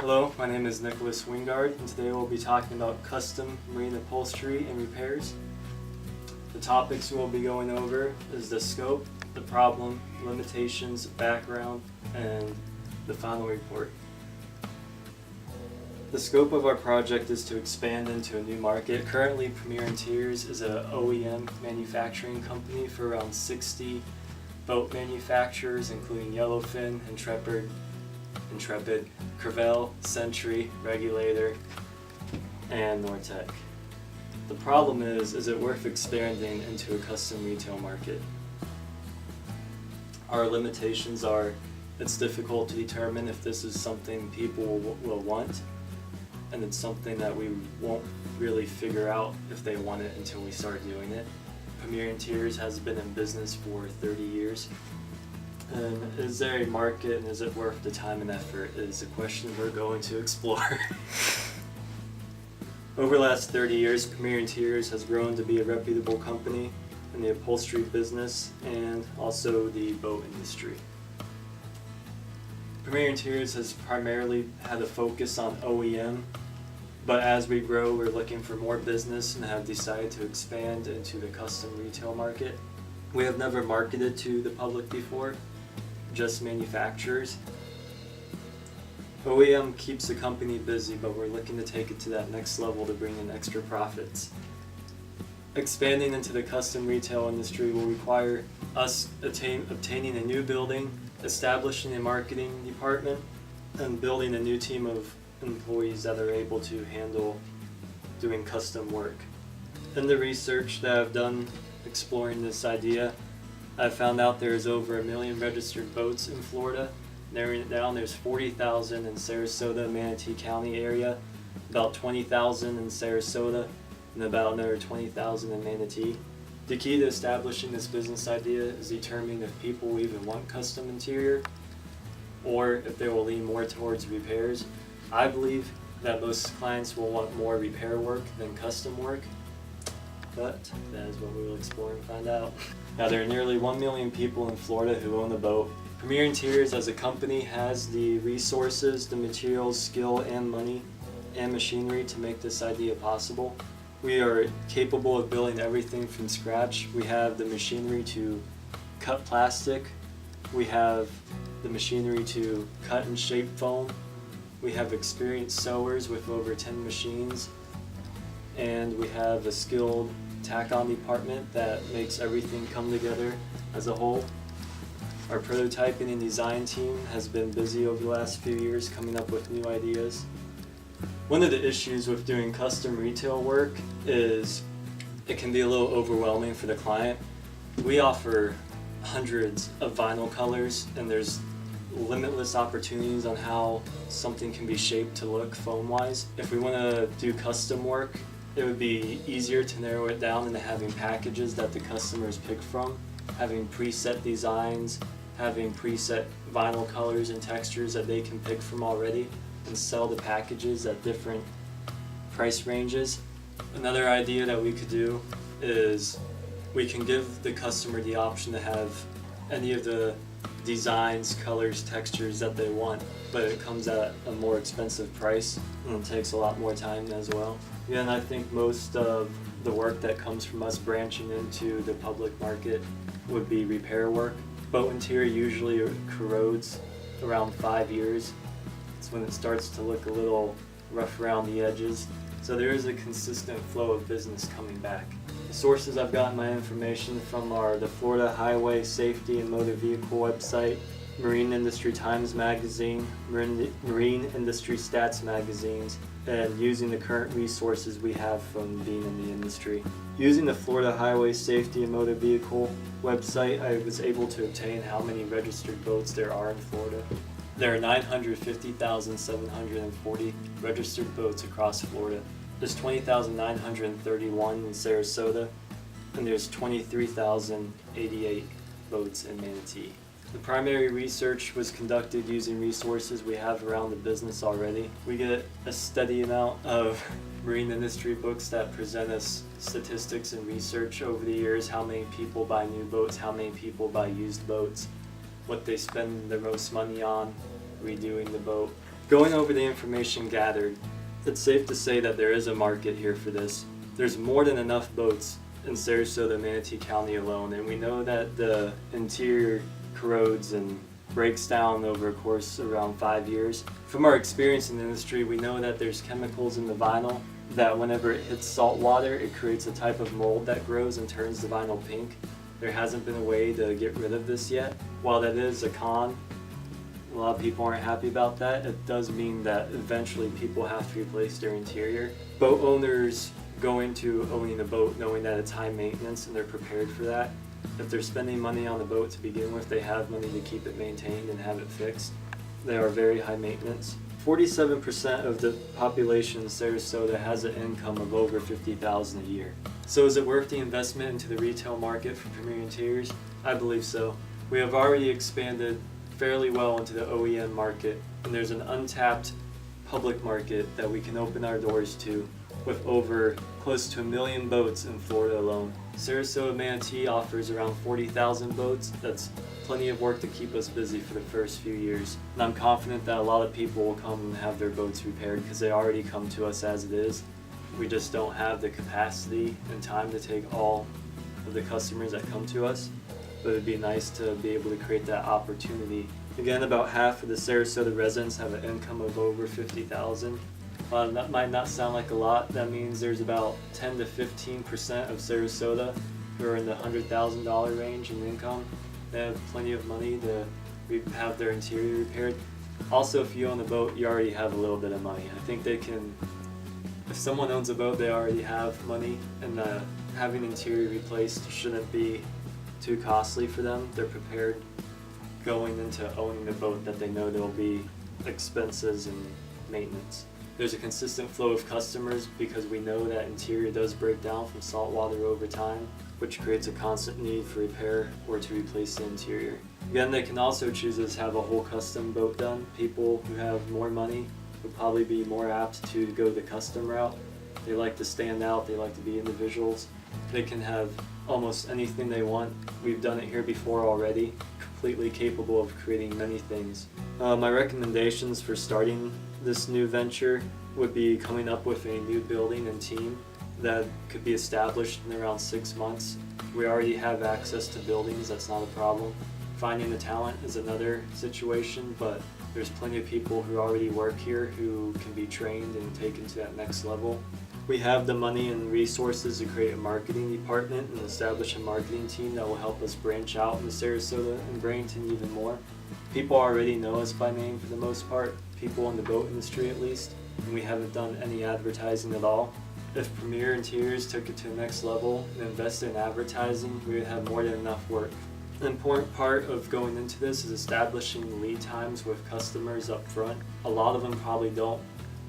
Hello, my name is Nicholas Wingard, and today we'll be talking about custom marine upholstery and repairs. The topics we'll be going over is the scope, the problem, limitations, background, and the final report. The scope of our project is to expand into a new market. Currently, Premier Interiors is an OEM manufacturing company for around 60 boat manufacturers, including Yellowfin, Intrepid, Crevel, Century, Regulator, and Nortec. The problem is it worth expanding into a custom retail market? Our limitations are, it's difficult to determine if this is something people will want, and it's something that we won't really figure out if they want it until we start doing it. Premier Interiors has been in business for 30 years. And is there a market, and is it worth the time and effort, is a question we're going to explore. Over the last 30 years, Premier Interiors has grown to be a reputable company in the upholstery business and also the boat industry. Premier Interiors has primarily had a focus on OEM, but as we grow, we're looking for more business and have decided to expand into the custom retail market. We have never marketed to the public before, just manufacturers. OEM keeps the company busy, but we're looking to take it to that next level to bring in extra profits. Expanding into the custom retail industry will require us obtaining a new building, establishing a marketing department, and building a new team of employees that are able to handle doing custom work. In the research that I've done exploring this idea, I found out there's over 1 million registered boats in Florida. Narrowing it down, there's 40,000 in Sarasota, Manatee County area, about 20,000 in Sarasota, and about another 20,000 in Manatee. The key to establishing this business idea is determining if people will even want custom interior or if they will lean more towards repairs. I believe that most clients will want more repair work than custom work, but that is what we will explore and find out. Now, there are nearly 1 million people in Florida who own a boat. Premier Interiors as a company has the resources, the materials, skill, and money and machinery to make this idea possible. We are capable of building everything from scratch. We have the machinery to cut plastic. We have the machinery to cut and shape foam. We have experienced sewers with over 10 machines. And we have a skilled tack-on department that makes everything come together as a whole. Our prototyping and design team has been busy over the last few years coming up with new ideas. One of the issues with doing custom retail work is it can be a little overwhelming for the client. We offer hundreds of vinyl colors, and there's limitless opportunities on how something can be shaped to look foam-wise. If we want to do custom work, it would be easier to narrow it down into having packages that the customers pick from, having preset designs, having preset vinyl colors and textures that they can pick from already, and sell the packages at different price ranges. Another idea that we could do is we can give the customer the option to have any of the designs, colors, textures that they want, but it comes at a more expensive price and it takes a lot more time as well. Yeah, and I think most of the work that comes from us branching into the public market would be repair work. Boat interior usually corrodes around 5 years. It's when it starts to look a little rough around the edges. So there is a consistent flow of business coming back. The sources I've gotten my information from are the Florida Highway Safety and Motor Vehicle website, Marine Industry Times magazine, Marine Industry Stats magazines, and using the current resources we have from being in the industry. Using the Florida Highway Safety and Motor Vehicle website, I was able to obtain how many registered boats there are in Florida. There are 950,740 registered boats across Florida. There's 20,931 in Sarasota, and there's 23,088 boats in Manatee. The primary research was conducted using resources we have around the business already. We get a steady amount of marine industry books that present us statistics and research over the years, how many people buy new boats, how many people buy used boats, what they spend their most money on redoing the boat. Going over the information gathered, it's safe to say that there is a market here for this. There's more than enough boats in Sarasota, Manatee County alone, and we know that the interior corrodes and breaks down over a course around 5 years. From our experience in the industry, we know that there's chemicals in the vinyl that whenever it hits salt water, it creates a type of mold that grows and turns the vinyl pink. There hasn't been a way to get rid of this yet. While that is a con, a lot of people aren't happy about that. It does mean that eventually people have to replace their interior. Boat owners go into owning a boat knowing that it's high maintenance and they're prepared for that. If they're spending money on the boat to begin with, they have money to keep it maintained and have it fixed. They are very high maintenance. 47% of the population in Sarasota has an income of over $50,000 a year. So is it worth the investment into the retail market for Premier Interiors? I believe so. We have already expanded fairly well into the OEM market, and there's an untapped public market that we can open our doors to with over close to 1 million boats in Florida alone. Sarasota Manatee offers around 40,000 boats. That's plenty of work to keep us busy for the first few years. And I'm confident that a lot of people will come and have their boats repaired because they already come to us as it is. We just don't have the capacity and time to take all of the customers that come to us. But it'd be nice to be able to create that opportunity. Again, about half of the Sarasota residents have an income of over $50,000. That might not sound like a lot. That means there's about 10 to 15% of Sarasota who are in the $100,000 range in income. They have plenty of money to have their interior repaired. Also, if you own a boat, you already have a little bit of money. I think they can, if someone owns a boat, they already have money, and having interior replaced shouldn't be too costly for them. They're prepared going into owning a boat that they know there will be expenses and maintenance. There's a consistent flow of customers because we know that interior does break down from salt water over time, which creates a constant need for repair or to replace the interior. Again, they can also choose to have a whole custom boat done. People who have more money would probably be more apt to go the custom route. They like to stand out, they like to be individuals. They can have almost anything they want. We've done it here before already, completely capable of creating many things. My recommendations for starting this new venture would be coming up with a new building and team that could be established in around 6 months. We already have access to buildings, that's not a problem. Finding the talent is another situation, but there's plenty of people who already work here who can be trained and taken to that next level. We have the money and resources to create a marketing department and establish a marketing team that will help us branch out in Sarasota and Bradenton even more. People already know us by name for the most part, people in the boat industry at least, and we haven't done any advertising at all. If Premier Interiors took it to the next level and invested in advertising, we would have more than enough work. An important part of going into this is establishing lead times with customers up front. A lot of them probably don't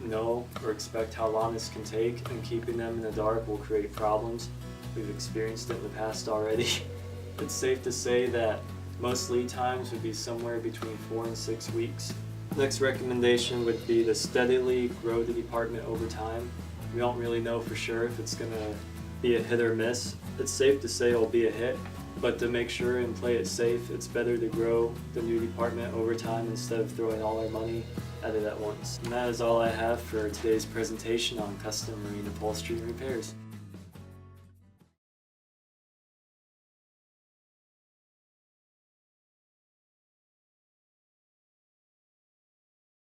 know or expect how long this can take, and keeping them in the dark will create problems. We've experienced it in the past already. It's safe to say that most lead times would be somewhere between 4 and 6 weeks. Next recommendation would be to steadily grow the department over time. We don't really know for sure if it's going to be a hit or miss. It's safe to say it'll be a hit, but to make sure and play it safe, it's better to grow the new department over time instead of throwing all our money at it at once. And that is all I have for today's presentation on custom marine upholstery repairs.